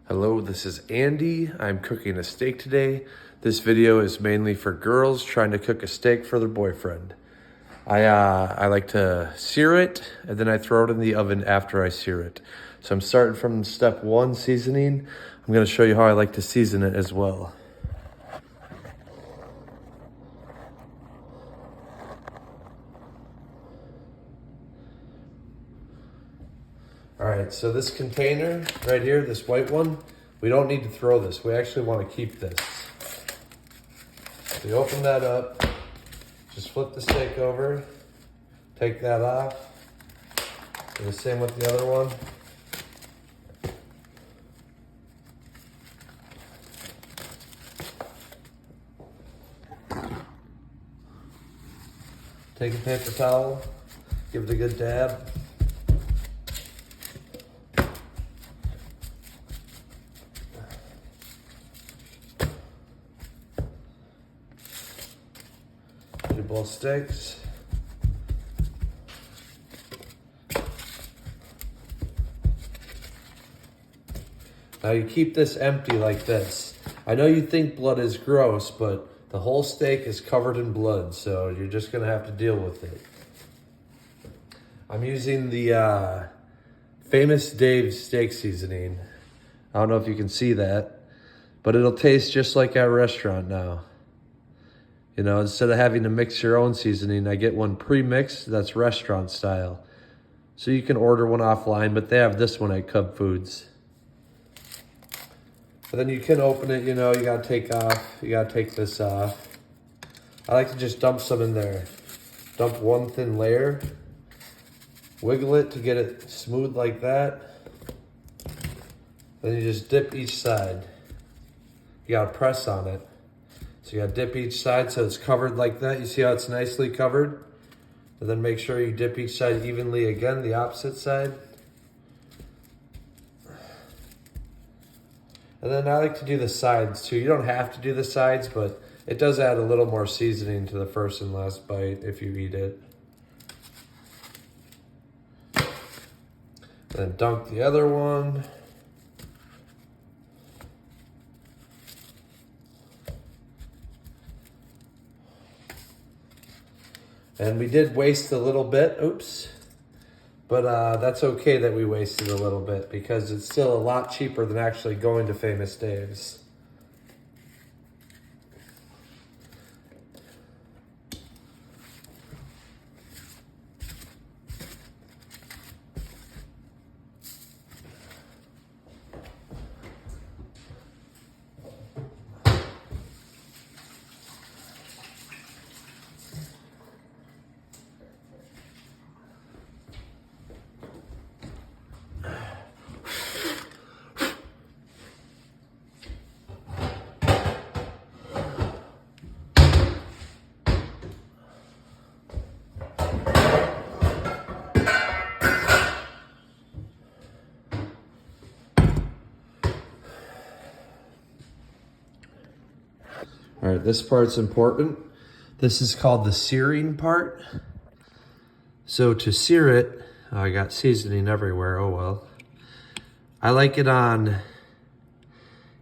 Hello, this is Andy. I'm cooking a steak today. This video is mainly for girls trying to cook a steak for their boyfriend. I like to sear it and then I throw it in the oven after I sear it. So I'm starting from step one, seasoning. I'm gonna show you how I like to season it as well. All right, so this container right here, this white one, we don't need to throw this. We actually want to keep this. So you open that up, just flip the steak over, take that off. Do the same with the other one. Take a paper towel, give it a good dab. Do both steaks. Now you keep this empty like this. I know you think blood is gross, but the whole steak is covered in blood, so you're just gonna have to deal with it. I'm using the Famous Dave's steak seasoning. I don't know if you can see that, but it'll taste just like at a restaurant now. You know, instead of having to mix your own seasoning, I get one pre-mixed that's restaurant style. So you can order one offline, but they have this one at Cub Foods. But then you can open it, you know, you gotta take this off. I like to just dump some in there. Dump one thin layer. Wiggle it to get it smooth like that. Then you just dip each side. You gotta press on it. So you gotta dip each side so it's covered like that. You see how it's nicely covered? And then make sure you dip each side evenly again, the opposite side. And then I like to do the sides too. You don't have to do the sides, but it does add a little more seasoning to the first and last bite if you eat it. Then dunk the other one. And we did waste a little bit, oops. But that's okay that we wasted a little bit because it's still a lot cheaper than actually going to Famous Dave's. All right, this part's important. This is called the searing part. So to sear it, oh, I got seasoning everywhere, oh well. I like it on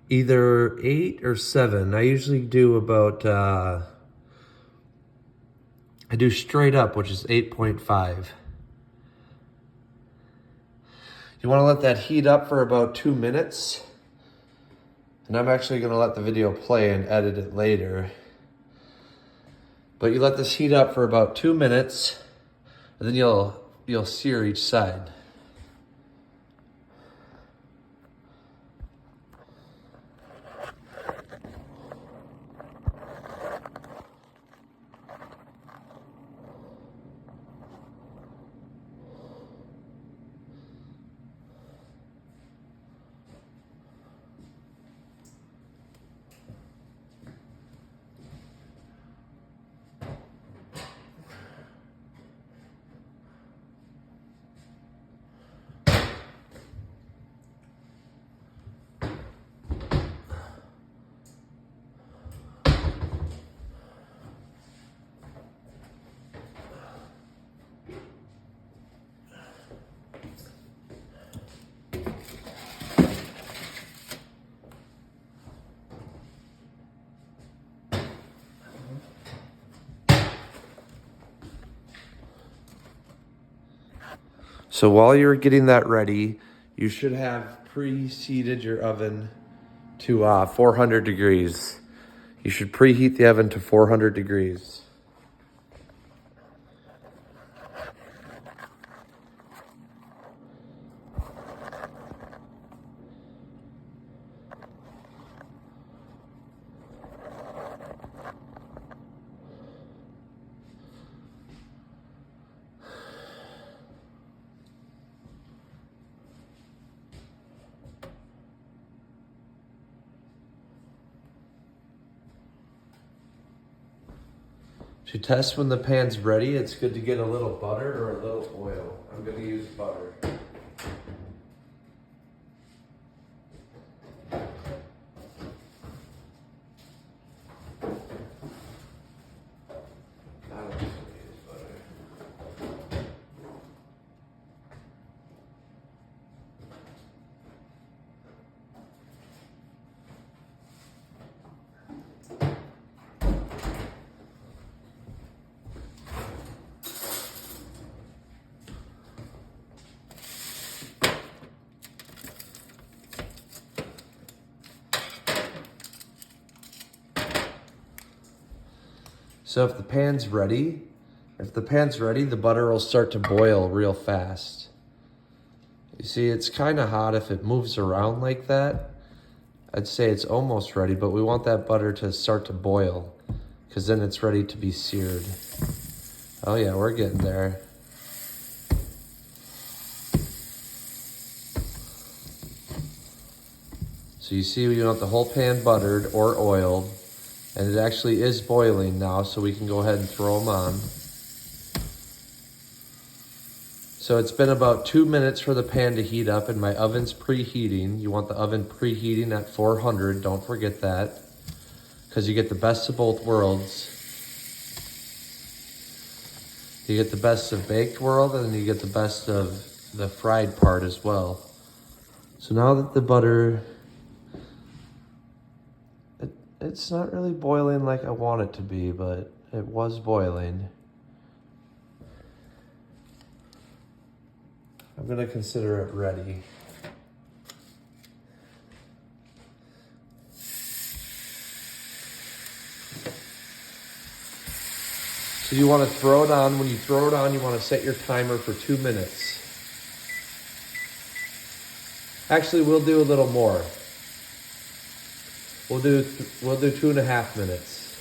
either 8 or 7. I usually do about, I do straight up, which is 8.5. You wanna let that heat up for about 2 minutes. And I'm actually gonna let the video play and edit it later. But you let this heat up for about 2 minutes, and then you'll sear each side. So while you're getting that ready, you should have preheated your oven to 400 degrees. You should preheat the oven to 400 degrees. To test when the pan's ready, it's good to get a little butter or a little oil. I'm going to use butter. So if the pan's ready, the butter will start to boil real fast. You see, it's kind of hot if it moves around like that. I'd say it's almost ready, but we want that butter to start to boil because then it's ready to be seared. Oh yeah, we're getting there. So you see, we want the whole pan buttered or oiled. And it actually is boiling now, so we can go ahead and throw them on. So it's been about 2 minutes for the pan to heat up, and my oven's preheating. You want the oven preheating at 400, don't forget that, because you get the best of both worlds. You get the best of baked world, and you get the best of the fried part as well. So now that the butter, it's not really boiling like I want it to be, but it was boiling. I'm gonna consider it ready. So you wanna throw it on. When you throw it on, you wanna set your timer for 2 minutes. Actually, we'll do a little more. We'll do 2.5 minutes.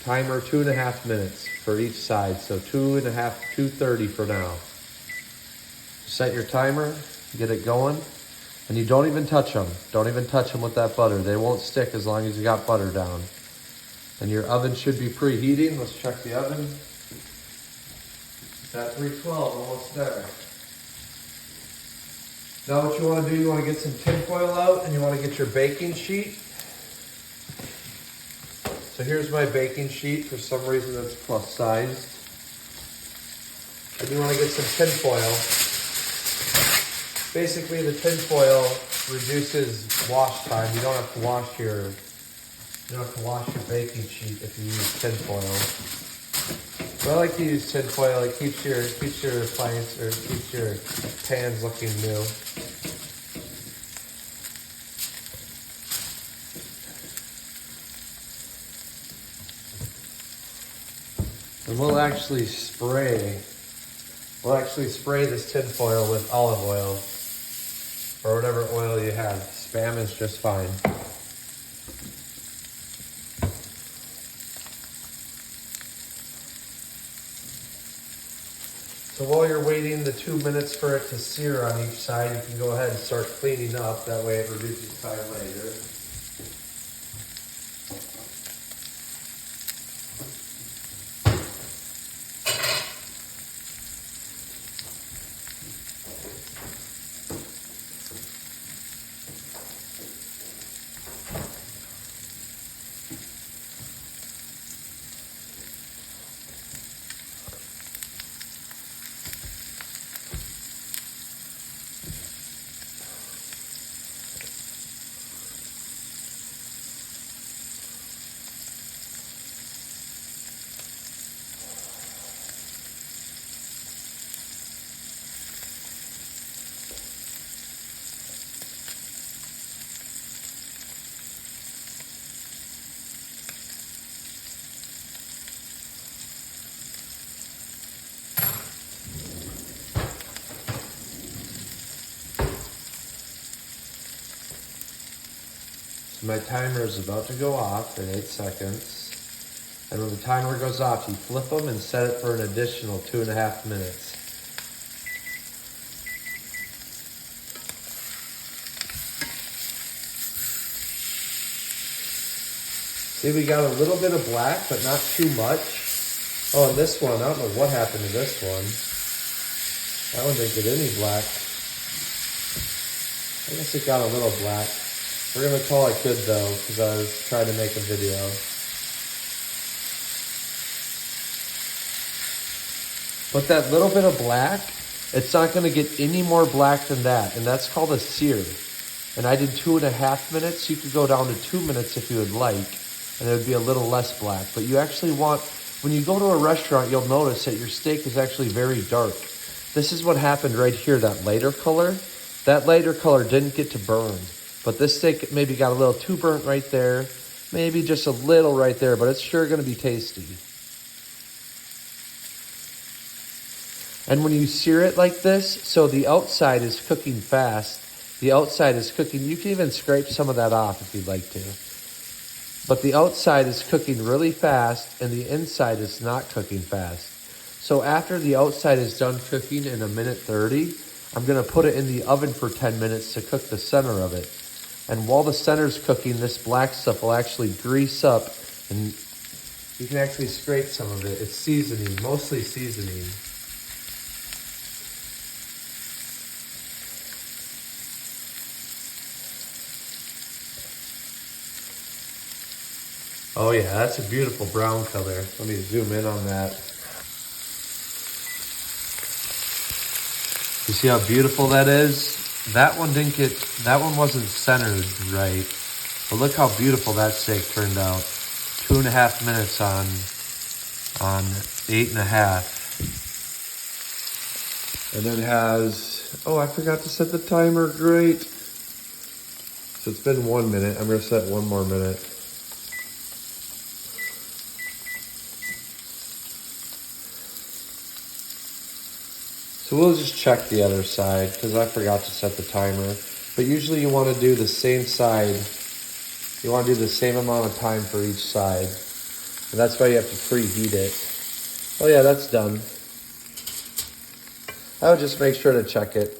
Timer 2.5 minutes for each side. So 2.5, 2:30 for now. Set your timer, get it going, and you don't even touch them. Don't even touch them with that butter. They won't stick as long as you got butter down. And your oven should be preheating. Let's check the oven. It's at 312, almost there. Now what you want to do, you want to get some tin foil out and you want to get your baking sheet. So here's my baking sheet. For some reason it's plus sized. And you want to get some tin foil. Basically the tin foil reduces wash time. You don't have to wash your baking sheet if you use tin foil. But I like to use tin foil. It keeps your appliance or keeps your pans looking new. And we'll actually spray this tin foil with olive oil or whatever oil you have. Spam is just fine. So while you're waiting the 2 minutes for it to sear on each side, you can go ahead and start cleaning up. That way it reduces time later. My timer is about to go off in 8 seconds. And when the timer goes off, you flip them and set it for an additional 2.5 minutes. See, we got a little bit of black, but not too much. Oh, and this one, I don't know what happened to this one. That one didn't get any black. I guess it got a little black. We're gonna call it good though, because I was trying to make a video. But that little bit of black, it's not gonna get any more black than that, and that's called a sear. And I did 2.5 minutes. You could go down to 2 minutes if you would like, and it would be a little less black. But you actually want, when you go to a restaurant, you'll notice that your steak is actually very dark. This is what happened right here, that lighter color. That lighter color didn't get to burn. But this steak maybe got a little too burnt right there. Maybe just a little right there, but it's sure gonna be tasty. And when you sear it like this, so the outside is cooking fast, the outside is cooking, you can even scrape some of that off if you'd like to. But the outside is cooking really fast and the inside is not cooking fast. So after the outside is done cooking in 1:30 minutes, I'm gonna put it in the oven for 10 minutes to cook the center of it. And while the center's cooking, this black stuff will actually grease up and you can actually scrape some of it. It's seasoning, mostly seasoning. Oh yeah, that's a beautiful brown color. Let me zoom in on that. You see how beautiful that is? That one wasn't centered right. But look how beautiful that steak turned out. 2.5 minutes on 8.5. And then it has, oh, I forgot to set the timer, great. So it's been 1 minute, I'm gonna set 1 more minute. So we'll just check the other side because I forgot to set the timer. But usually you want to do the same side. You want to do the same amount of time for each side. And that's why you have to preheat it. Oh yeah, that's done. I would just make sure to check it.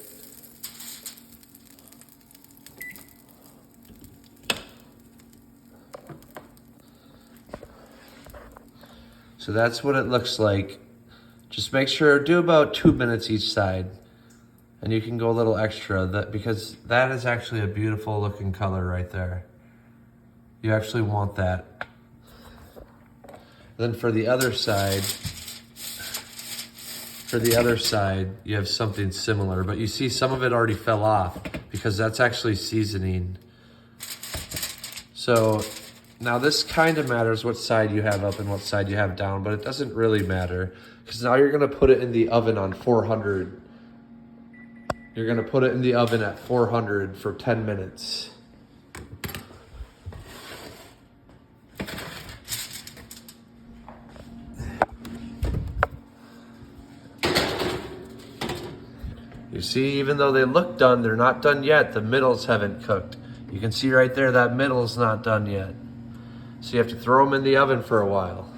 So that's what it looks like. Just make sure, do about 2 minutes each side. And you can go a little extra because that is actually a beautiful looking color right there. You actually want that. Then for the other side, you have something similar, but you see some of it already fell off because that's actually seasoning. So now this kind of matters what side you have up and what side you have down, but it doesn't really matter because now you're gonna put it in the oven on 400. You're gonna put it in the oven at 400 for 10 minutes. You see, even though they look done, they're not done yet. The middles haven't cooked. You can see right there, that middle's not done yet. So you have to throw them in the oven for a while.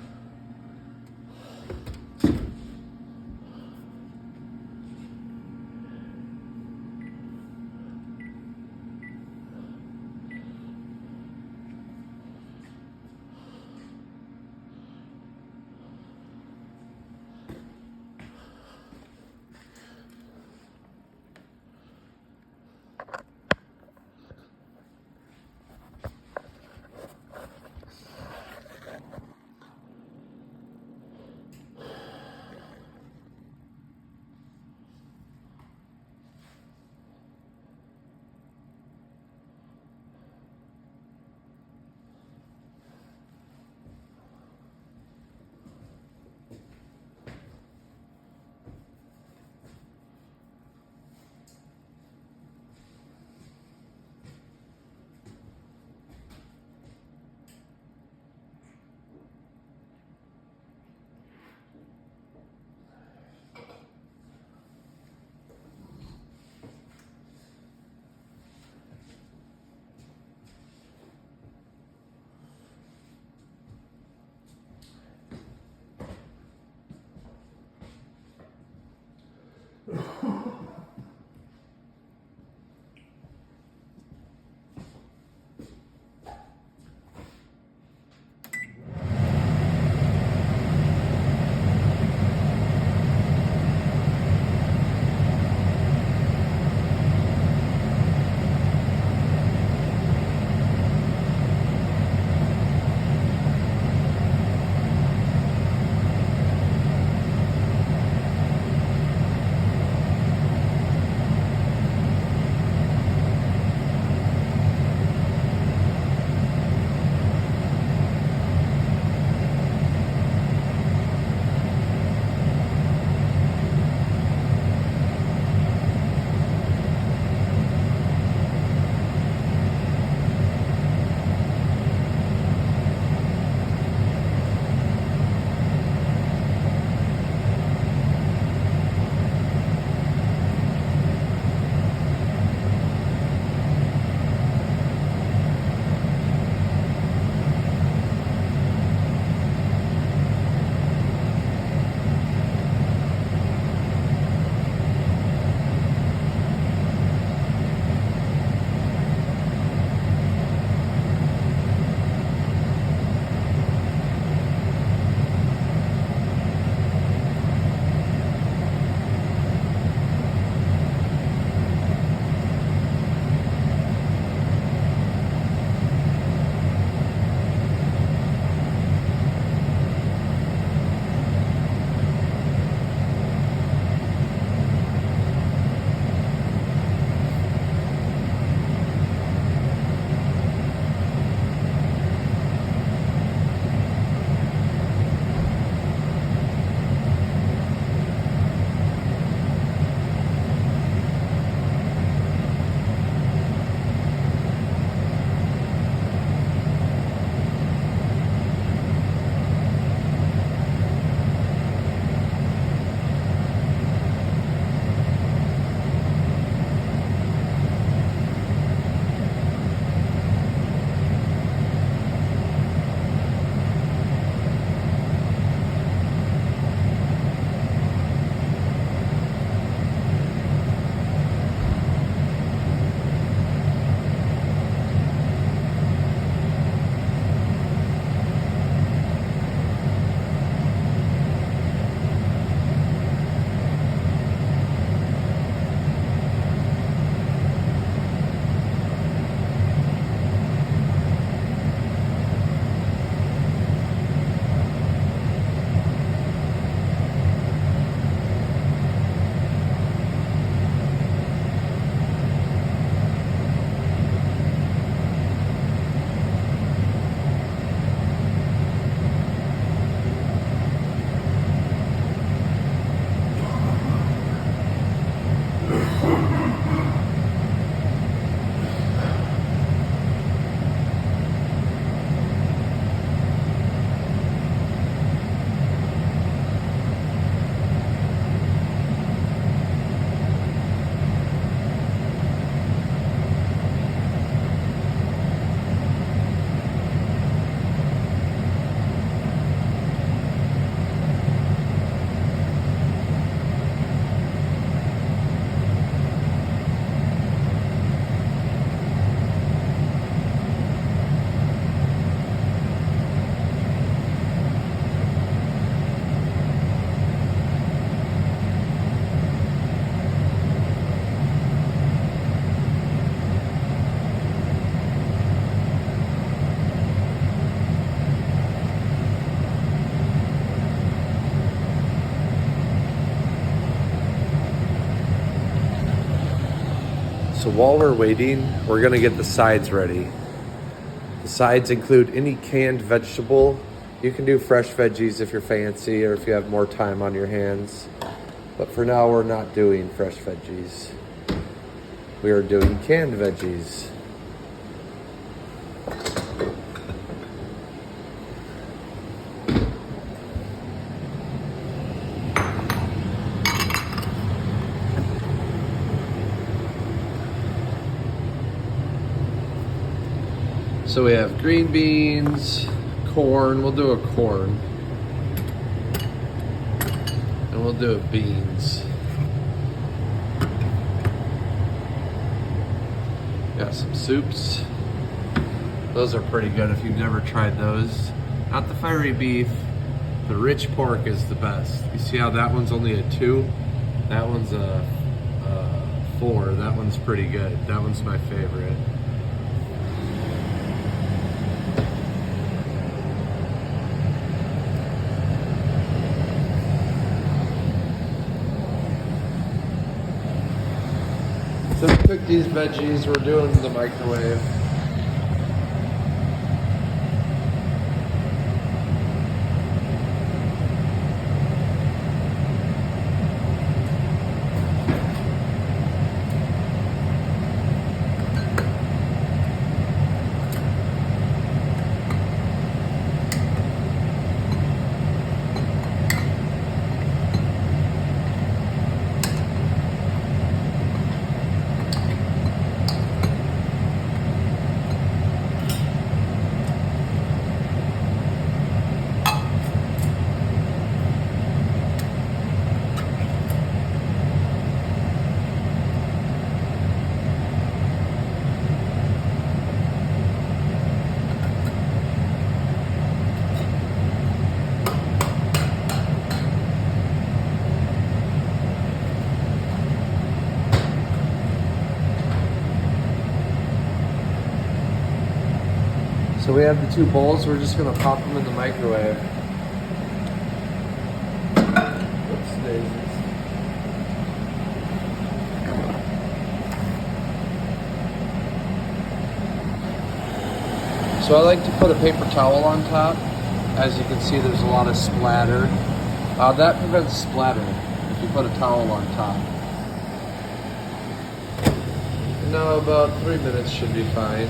So while we're waiting, we're gonna get the sides ready. The sides include any canned vegetable. You can do fresh veggies if you're fancy or if you have more time on your hands. But for now, we're not doing fresh veggies. We are doing canned veggies. So we have green beans, corn. We'll do a corn. And we'll do a beans. Got some soups. Those are pretty good if you've never tried those. Not the fiery beef. The rich pork is the best. You see how that one's only a 2? That one's a 4. That one's pretty good. That one's my favorite. So to cook these veggies, we're doing the microwave. So we have the 2 bowls, we're just gonna pop them in the microwave. Oops, daisies. So I like to put a paper towel on top. As you can see, there's a lot of splatter. That prevents splatter if you put a towel on top. And now about 3 minutes should be fine.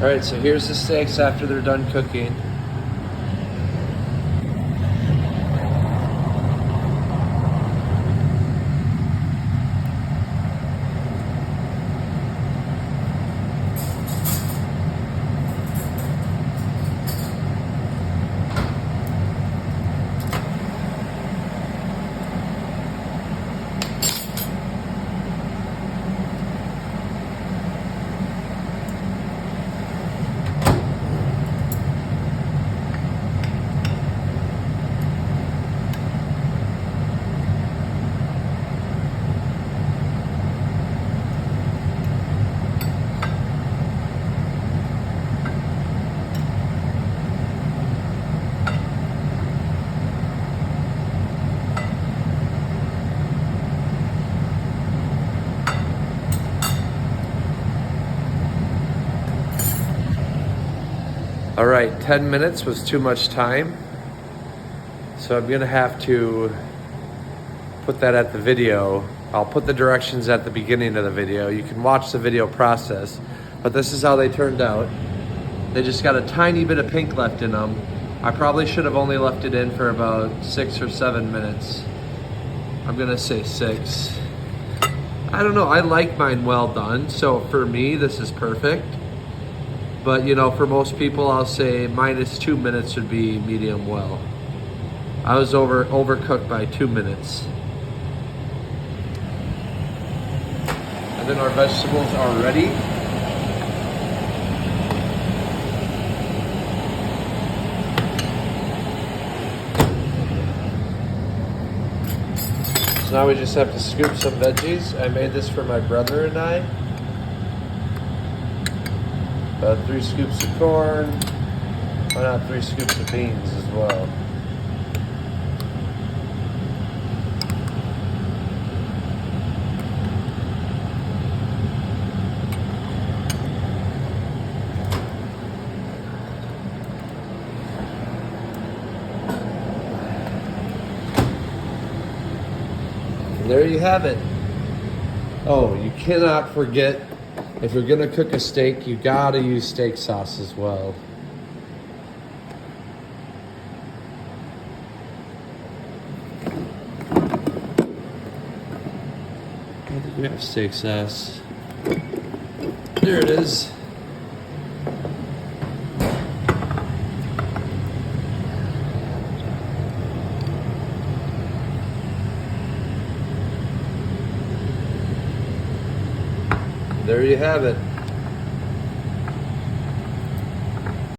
All right, so here's the steaks after they're done cooking. All right, 10 minutes was too much time. So I'm gonna have to put that at the video. I'll put the directions at the beginning of the video. You can watch the video process, but this is how they turned out. They just got a tiny bit of pink left in them. I probably should have only left it in for about 6 or 7 minutes. I'm gonna say 6. I don't know, I like mine well done. So for me, this is perfect. But you know, for most people, I'll say -2 minutes would be medium well. I was overcooked by 2 minutes. And then our vegetables are ready. So now we just have to scoop some veggies. I made this for my brother and I. About 3 scoops of corn. Why not 3 scoops of beans as well? And there you have it. Oh, you cannot forget, if you're gonna cook a steak, you gotta use steak sauce as well. I think we have steak sauce. There it is. There you have it.